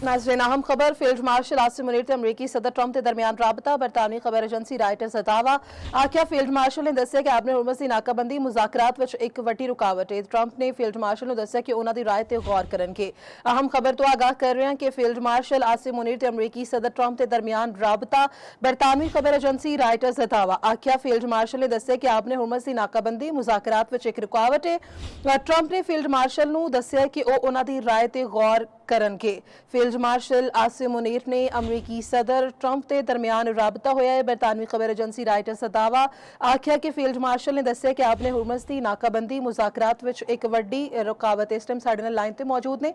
नाज़रीन अहम खबर फील्ड मार्शल आसिम मुनीर ते अमरीकी सदर ट्रंप के दरमियान राबता बरतानवी खबर एजेंसी राइटर्स दावा आख्या फील्ड मार्शल ने दस्सिया कि आपने हुर्मस की नाकाबंदी मुज़ाकरात विच एक वड्डी रुकावट है। ट्रंप ने फील्ड मार्शल ने दस्सिया कि उन्हां दी राय ते गौर करनगे। अहम खबर तो आगाह कर रहे हैं कि फील्ड मार्शल आसिम मुनीर ते अमरीकी सदर ट्रंप के दरमियान राबता बरतानवी खबर एजेंसी राइटर्स दावा आख्या फील्ड मार्शल ने दस्सिया कि आपने हुर्मस की नाकाबंदी मुज़ाकरात विच एक रुकावट है। ट्रंप ने फील्ड मार्शल नूं दस्सिया कि ओह उन्हां दी राय ते गौर करनगे। फील्ड मार्शल आसिम मुनीर ने अमरीकी सदर ट्रंप के दरमियान राबता होया है। बरतानवी खबर एजेंसी राइटर्स का दावा आख्या कि फील्ड मार्शल ने दस्सिया कि आपने हुर्मस की नाकाबंदी मुज़ाकरात विच एक वड्डी रुकावट है। इस टाइम साडे नाल लाइन ते मौजूद ने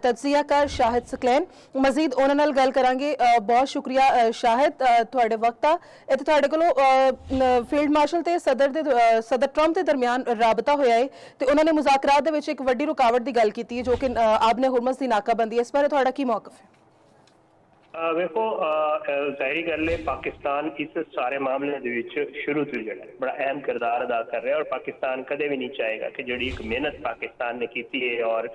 तजिया कर शाहिद सकलैन मजीद उन्हां नाल गल करांगे। बहुत शुक्रिया शाहिद तुहाडे वक्त दा इत्थे तुहाडे कोलों फील्ड मार्शल ते सदर ट्रंप के दरमियान राबता होया है ते उन्हां ने मुज़ाकरात दे विच एक वड्डी रुकावट की गल कीती है जो कि आपने हुर्मस की नाकाबंदी। इस बारे तुहाडा की मौकफ है? वेखो जाहिर गल है पाकिस्तान इस सारे मामले दे विच शुरू तो जो बड़ा अहम किरदार अदा कर रहा है और पाकिस्तान कदे भी नहीं चाहेगा कि जी एक मेहनत पाकिस्तान ने की है और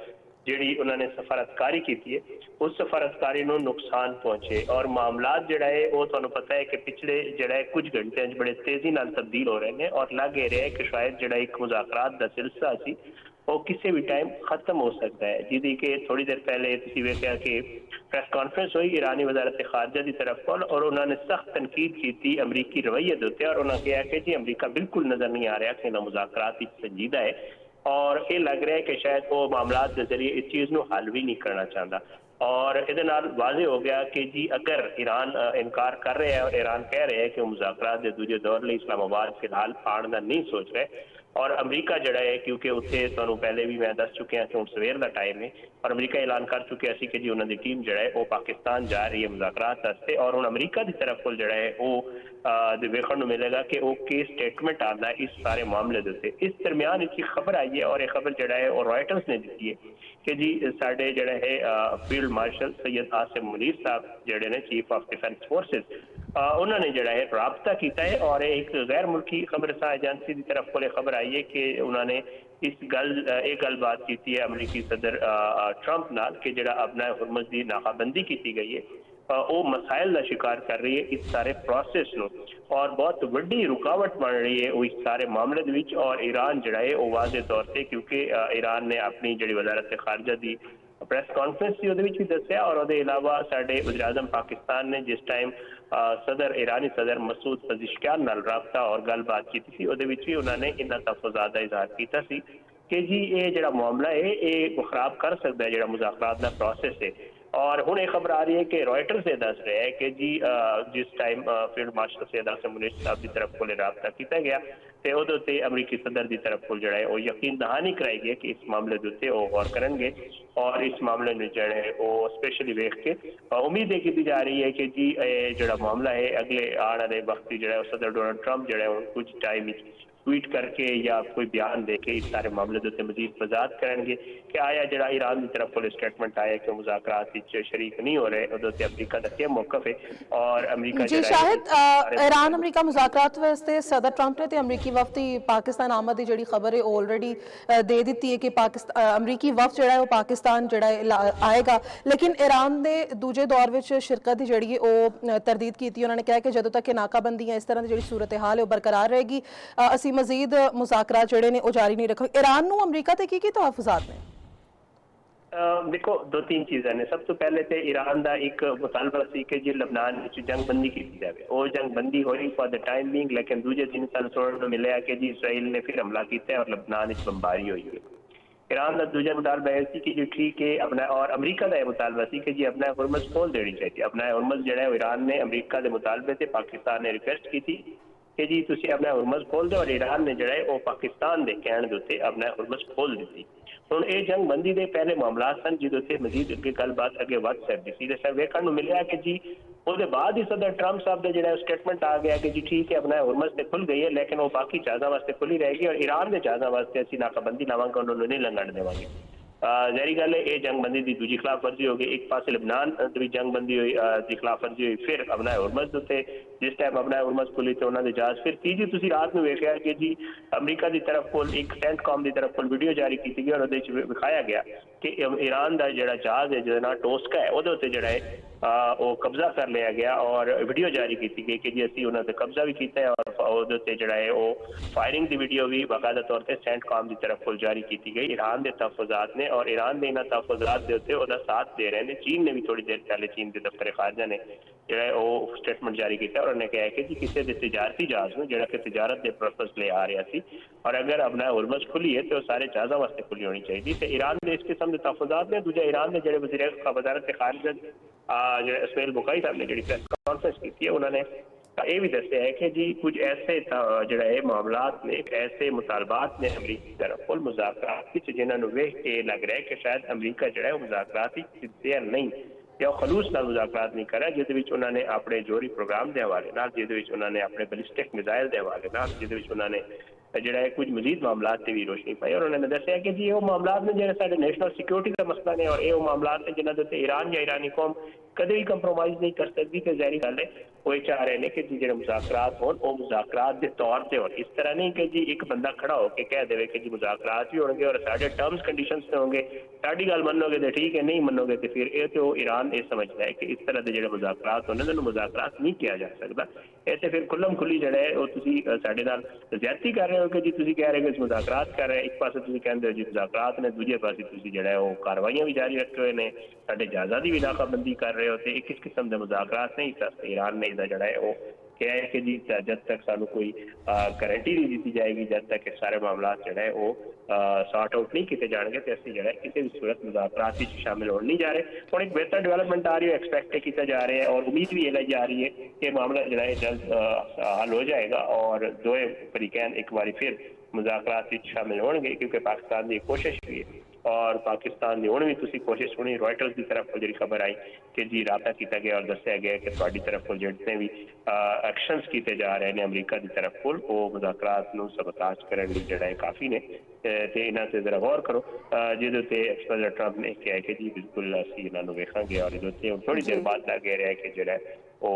जी उन्होंने सफारतकारी की है उस सफारतकारी को नुकसान पहुंचे और मामला जोड़ा है वो तुहानू पता है कि पिछले जोड़ा है कुछ घंटे बड़े तेजी नाल तब्दील हो रहे हैं और लग ये रहा है कि शायद जोड़ा एक मुज़ाकरात का सिलसिला सी वो किसी भी टाइम खत्म हो सकता है। जिदी कि थोड़ी देर पहले तुसीं वेख्या कि प्रेस कॉन्फ्रेंस हुई ईरानी वजारत खारजा की तरफ को और उन्होंने सख्त तनकीद की अमरीकी रवैये के उत्ते और उन्होंने कहा कि जी अमरीका बिल्कुल नज़र नहीं आ रहा कि इन्होंने मुज़ाकरात संजीदा है और ये लग रहा है कि शायद वो मामला के जरिए इस चीज़ को हल भी नहीं करना चाहता और ये वाजे हो गया कि जी अगर ईरान इनकार कर रहे हैं और ईरान कह रहे हैं कि मुज़ाकरात के दूजे दौर में इस्लामाबाद फिलहाल आने का नहीं सोच रहे और अमरीका जड़ा है क्योंकि उत्थे तुहानू पहले भी मैं दस चुके हैं कि हुण सवेर का टाइम है और अमरीका ऐलान कर चुके सी कि जी उन्होंने टीम जड़ा है वो पाकिस्तान जा रही है मुज़ाकरात वास्ते और हुण अमरीका की तरफ को जड़ा है वो वेखण नूं मिलेगा कि वो की स्टेटमेंट आना इस सारे मामले के। इस दरमियान इसकी खबर आई है और ये खबर जड़ा है और रॉयटर्स ने दी है कि जी साडे जड़ा है फील्ड मार्शल सैयद आसिम मुनीर साहब जड़े ने चीफ ऑफ डिफेंस फोर्सेस उन्होंने जड़ा है राबता किया है और एक गैर मुल्की खबरसा एजेंसी की तरफ को खबर आई है कि उन्होंने इस गल बात की है अमरीकी सदर ट्रंप नाल कि जड़ा अपना हुर्मस की नाकाबंदी की गई है वो मसाइल का शिकार कर रही है इस सारे प्रोसेस नो और बहुत वड्डी रुकावट बन रही है वो इस सारे मामले विच और ईरान जड़ा है वो वाजे तौर पर क्योंकि ईरान ने अपनी जी वजारत खारजा की प्रेस कॉन्फ्रेंस थी उहदे विच भी दस्सिया और उहदे अलावा साडे वज़ीर आज़म पाकिस्तान ने जिस टाइम सदर ईरानी सदर मसूद पज़ेश्कियान नाल राबता और गलबात की थी उहदे विच भी उन्होंने इन्हां तहफ़्फ़ुज़ात दा इज़हार किया सी कि जी ये जिहड़ा मामला है ये खराब कर सकता है जिहड़ा मुज़ाकरात दा प्रोसेस है और हुण ये खबर आ रही है कि रॉयटर्स ये दस रहे हैं कि जी जिस time field marshal Syed Asim Munir साहब की तरफ को राबता किया गया तो उहदे उत्ते अमरीकी सदर की तरफ को जड़ा है वो यकीन दहानी कराई गई कि इस मामले के उत्ते वो गौर करेंगे और इस मामले में जड़ा है वो स्पेशली वेख के उम्मीद ये की जा रही है कि जी जड़ा मामला है अगले आने वाले वक्त जो सदर डोनाल्ड ट्रंप जो है कुछ टाइम ट्वीट करके या कोई बयान दे के इस सारे मामले के उत्ते मजीद वजाहत करेंगे कि आया जड़ा ईरान की तरफ को स्टेटमेंट आया कि मुज़ाकरात शरीक नहीं हो रहे उहदे अमरीका का क्या मौकफ है और अमरीका जी शाहिद ईरान अमरीका मुज़ाकरात वास्ते सदर ट्रंप ने अमरीकी वफ्द की पाकिस्तान आमद की जी खबर है ऑलरेडी दे दी है कि पाकिस्तान अमरीकी वफ्द जो है वो पाकिस्तान जो आएगा लेकिन ईरान के दूजे दौर में शिरकत की जी वो तरदीद की उन्होंने कहा कि जो तक कि नाकाबंदी है इस तरह की जी सूरत हाल है वो बरकरार रहेगी असी मजीद मुज़ाकरात जोड़े ने जारी नहीं रखेंगे। ईरान नूं अमरीका ते की तहफ़्फ़ुज़ात ने? देखो दो तीन चीज़ें ने सब तो पहले तो ईरान का एक मुतालबा सी कि जी लबनान जंग बंदी की जाए वो जंग बंदी हो रही फॉर द टाइम बीइंग लेकिन दूजे दिन साल सुनने मिले कि जी इसराइल ने फिर हमला किया और लबनान बमबारी हुई है। ईरान का दूजा मुतालबा यह कि जी ठीक है अपना और अमरीका का यह मुतालबा सी कि जी अपना हुर्मस खोल देनी चाहिए। अपना हुर्मस जो है ईरान ने अमरीका के मुतालबे से पाकिस्तान ने रिक्वेस्ट की थी कि जी तुसी अपना हुर्मस खोल दो और ईरान ने जड़ा है वो पाकिस्तान के कहने के उत्ते अपना हुर्मस खोल दी। हुण ये जंग बंदी के पहले मामला सन जिदे मजीद अगे गलबात अगे वध सकती सी ते वेखण नूं मिलिया कि जी उसके बाद ही सदर ट्रंप साहब का जो स्टेटमेंट आ गया कि जी ठीक है अपना हुर्मस तो खुल गई है लेकिन वो बाकी जहाज़ों वास्ते खुली रहेगी और ईरान के जहाज़ों वास्ते असीं नाकाबंदी लावांगे उन्होंने नहीं लंघण देवांगे। ਜ਼ਾਹਿਰੀ ਗੱਲ ਹੈ ਇਹ ਜੰਗਬੰਦੀ ਦੀ ਦੂਜੀ ਖਿਲਾਫਵਰਜ਼ੀ ਹੋ ਗਈ। ਇੱਕ ਪਾਸੇ ਲਬਨਾਨ ਦੀ ਵੀ ਜੰਗਬੰਦੀ ਹੋਈ ਦੀ ਖਿਲਾਫਵਰਜ਼ੀ ਹੋਈ, ਫਿਰ ਅਬਨਾਏ ਹੁਰਮਜ਼ ਦੇ ਉੱਤੇ ਜਿਸ ਟਾਈਮ ਅਬਨਾਏ ਹੁਰਮਜ਼ ਖੁੱਲੀ ਤੇ ਉਹਨਾਂ ਦੇ ਜਹਾਜ਼, ਫਿਰ ਤੀਜੀ ਤੁਸੀਂ ਰਾਤ ਨੂੰ ਵੇਖਿਆ ਕਿ ਜੀ ਅਮਰੀਕਾ ਦੀ ਤਰਫ ਕੋਲ ਇੱਕ ਸੈਂਟਕਾਮ ਦੀ ਤਰਫ ਕੋਲ ਵੀਡੀਓ ਜਾਰੀ ਕੀਤੀ ਗਈ ਔਰ ਉਹਦੇ ਵਿੱਚ ਵਿਖਾਇਆ ਗਿਆ ਕਿ ਈਰਾਨ ਦਾ ਜਿਹੜਾ ਜਹਾਜ਼ ਹੈ ਜਿਹਦਾ ਨਾਂ ਟੋਸਕਾ ਹੈ ਉਹਦੇ ਉੱਤੇ ਜਿਹੜਾ ਹੈ ਉਹ ਕਬਜ਼ਾ ਕਰ ਲਿਆ ਗਿਆ ਔਰ ਵੀਡੀਓ ਜਾਰੀ ਕੀਤੀ ਗਈ ਕਿ ਜੀ ਅਸੀਂ ਉਹਨਾਂ ਤੇ ਕਬਜ਼ਾ ਵੀ ਕੀਤਾ ਹੈ ਔਰ ਉਹਦੇ ਉੱਤੇ ਜਿਹੜਾ ਹੈ ਉਹ ਫਾਇਰਿੰਗ ਦੀ ਵੀਡੀਓ ਵੀ ਬਾਕਾਇਦਾ ਤੌਰ ਤੇ ਸੈਂਟਕਾਮ ਦੀ ਤਰਫ ਕੋਲ ਜਾਰੀ ਕੀਤੀ ਗਈ ਈਰਾਨ ਦੇ ਤਹਫੁਜ਼ਾਤ ਨੇ। ਔਰ ਈਰਾਨ ਦੇ ਇਹਨਾਂ ਤਹਫੁਜ਼ਾਤ ਦੇ ਉੱਤੇ ਉਹਦਾ ਸਾਥ ਦੇ ਰਹੇ ਨੇ। ਚੀਨ ਨੇ ਵੀ ਥੋੜੀ ਦੇਰ ਪਹਿਲੇ ਚੀਨ ਦੇ ਦਫ਼ਤਰ ਖਾਰਜਾ ਨੇ ਜਿਹੜਾ ਉਹ ਸਟੇਟਮੈਂਟ ਜਾਰੀ ਕੀਤਾ ਔਰ ਉਹਨੇ ਕਿਹਾ ਕਿ ਜੀ ਕਿਸੇ ਦੇ ਤਜਾਰਤੀ ਜਹਾਜ਼ ਨੂੰ ਜਿਹੜਾ ਕਿ ਤਜਾਰਤ ਦੇ ਪਰਪਸ ਲਈ ਆ ਰਿਹਾ ਸੀ ਔਰ ਅਗਰ ਅਬਨਾਏ ਹੁਰਮਜ਼ ਖੁੱਲੀ ਹੈ ਤੇ ਉਹ ਸਾਰੇ ਜਹਾਜ਼ਾਂ ਵਾਸਤੇ ਖੁੱਲੀ ਹੋਣੀ ਚਾਹੀਦੀ ਤੇ ਈਰਾਨ ਦੇ ਇਸ ਕਿਸਮ ਦੇ ਤਹਫੁਜ਼ਾਤ ਨੇ। ਦੂਜਾ ਈਰਾਨ ਦੇ ਜਿਹੜੇ ਵਜ਼ੀਰ ਵਜ਼ਾਰਤ ਖਾਰਜਾ ਜਿਹੜੇ ਇਸਮਾਇਲ बुखारी साहब ने जी प्रेस कॉन्फ्रेंस की थी उन्होंने ये भी दसिया है कि जी कुछ ऐसे जो है मामलात ने ऐसे मुतालबात ने अमरीकी तरफ कोल मुज़ाकरात जिन्होंने वेख के लग रहा है कि शायद अमरीका जो है मुज़ाकरात ही सिंसियर नहीं या खलूस नाल मुज़ाकरात नहीं कर रहा जिहदे विच उन्होंने अपने जोहरी प्रोग्राम के हवाले नाल जिहदे विच उन्होंने अपने बैलिस्टिक मिसाइल के हवाले नाल जिहदे विच उन्होंने ਜਿਹੜਾ ਕੁਝ ਮਜ਼ੀਦ ਮਾਮਲਾਤ ਤੇ ਵੀ ਰੋਸ਼ਨੀ ਪਾਈ ਔਰ ਉਹਨਾਂ ਨੇ ਦੱਸਿਆ ਕਿ ਜੀ ਉਹ ਮਾਮਲਾਤ ਨੇ ਜਿਹੜੇ ਸਾਡੇ ਨੈਸ਼ਨਲ ਸਿਕਿਉਰਿਟੀ ਦਾ ਮਸਲਾ ਨੇ ਔਰ ਇਹ ਉਹ ਮਾਮਲਾਤ ਨੇ ਜਿਨ੍ਹਾਂ ਦੇ ਉੱਤੇ ਈਰਾਨ ਜਾਂ ਈਰਾਨੀ ਕੌਮ ਕਦੇ ਵੀ ਕੰਪਰੋਮਾਈਜ਼ ਨਹੀਂ ਕਰ ਸਕਦੀ ਤੇ ਜ਼ਾਹਿਰ ਗੱਲ ਹੈ ਉਹ ਇਹ ਚਾਹ ਰਹੇ ਨੇ ਕਿ ਜੀ ਜਿਹੜੇ ਮੁਜ਼ਾਕਰਾਤ ਹੋਣ ਉਹ ਮੁਜ਼ਾਕਰਾਤ ਦੇ ਤੌਰ ਤੇ ਹੋਣ। ਇਸ ਤਰ੍ਹਾਂ ਨਹੀਂ ਕਿ ਜੀ ਇੱਕ ਬੰਦਾ ਖੜਾ ਹੋ ਕੇ ਕਹਿ ਦੇਵੇ ਕਿ ਜੀ ਮੁਜ਼ਾਕਰਾਤ ਵੀ ਹੋਣਗੇ ਔਰ ਸਾਡੇ ਟਰਮਸ ਕੰਡੀਸ਼ਨਸ ਤੇ ਹੋਣਗੇ, ਸਾਡੀ ਗੱਲ ਮੰਨੋਗੇ ਤੇ ਠੀਕ ਹੈ, ਨਹੀਂ ਮੰਨੋਗੇ ਤੇ ਫਿਰ ਇਹ ਤੇ ਉਹ ਈਰਾਨ ਇਹ ਸਮਝਦਾ ਹੈ ਕਿ ਇਸ ਤਰ੍ਹਾਂ ਦੇ ਜਿਹੜੇ ਮੁਜ਼ਾਕਰਾਤ ਹੋਣੇ ਉਹਨਾਂ ਨੂੰ ਮੁਜ਼ਾਕਰਾਤ ਨਹੀਂ ਕਿਹਾ ਜਾ ਸਕਦਾ। ਇਹ ਤੇ ਫਿਰ ਖੁੱਲਮ ਖੁੱਲੀ ਜਿਹੜਾ ਹੈ ਉਹ ਤੁਸੀਂ ਸਾਡੇ ਨਾਲ ਜ਼ਿਆਦਤੀ ਕਰ ਰਹੇ ਹੋ ਕਿ ਜੀ ਤੁਸੀਂ ਕਹਿ ਰਹੇ ਹੋ ਕਿ ਮੁਜ਼ਾਕਰਾਤ ਕਰ ਰਹੇ, ਇੱਕ ਪਾਸੇ ਤੁਸੀਂ ਕਹਿੰਦੇ ਹੋ ਜੀ ਮੁਜ਼ਾਕਰਾਤ ਨੇ, ਦੂਜੇ ਪਾਸੇ ਤੁਸੀਂ ਜਿਹੜਾ ਉਹ ਕਾਰਵਾਈਆਂ ਵੀ ਜਾਰੀ ਰੱਖੇ ਹੋਏ ਨੇ, ਸਾਡੇ ਜਹਾਜ਼ਾਂ ਦੀ ਵੀ ਨਾਕਾਬੰਦੀ ਕਰ ਰਹੇ ਹੋ ਤੇ ਇਹ ਕਿਸ ਕਿਸਮ ਦੇ ਮੁਜ਼ਾਕਰਾਤ ਨਹੀਂ। ईरान ने इसका जड़ा है वो क्या है कि जी जब तक सानू कोई गारंटी नहीं दी जाएगी, जब तक सारे मामला जड़ा है वो सॉर्ट आउट नहीं किए जाएंगे तो असं जड़ा किसी भी सूरत मुज़ाकरात शामिल होने नहीं जा रहे। और एक बेहतर डेवलपमेंट आ रही है, एक्सपैक्ट किया जा रहा है और उम्मीद भी यही जा रही है कि मामला जड़ा है जल्द हल हो जाएगा और दो फरीकैन एक बार फिर मुज़ाकरात शामिल होंगे क्योंकि पाकिस्तान की कोशिश भी है और पाकिस्तान की हुण भी तुसीं कोशिश सुनी रॉयटर्स की तरफ जी खबर आई कि जी राबता किया गया और दसिया गया कि तुहाडी तरफ को जितने भी एक्शनस किए जा रहे हैं अमरीका की तरफ को वो मुज़ाकरात नूं सबताज करने लई जिहड़ा है काफ़ी ने ते इन्हां ते जरा गौर करो जिहदे उत्ते प्रेसिडेंट ट्रंप ने कहा कि जी बिल्कुल असीं इन्हां नूं वेखांगे और इहदे उत्ते थोड़ी देर बाद लग रहा है कि जिहड़ा वो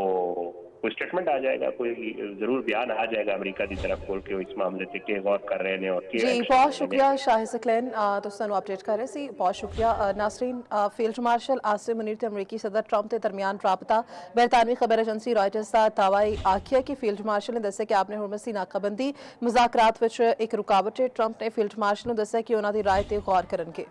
कोई स्टेटमेंट आ जाएगा, कोई जरूर बयान आ जाएगा अमरीका की तरफ बोल के इस मामले से के गौर कर रहे हैं और जी बहुत शुक्रिया शाहिद सकलैन तो सानू अपडेट कर रहे सी। बहुत शुक्रिया नासरीन। फील्ड मार्शल आसिम मुनीर ते अमरीकी सदर ट्रंप के दरमियान राबता बरतानवी खबर एजेंसी रॉयटर्स का दावा आखिया कि फील्ड मार्शल ने दस्सिया कि आपने हुरमज़ दी नाकाबंदी मुज़ाकरात विच एक रुकावट है। ट्रंप ने फील्ड मार्शल ने दस्सिया कि उन्हां दी राय ते गौर करनगे।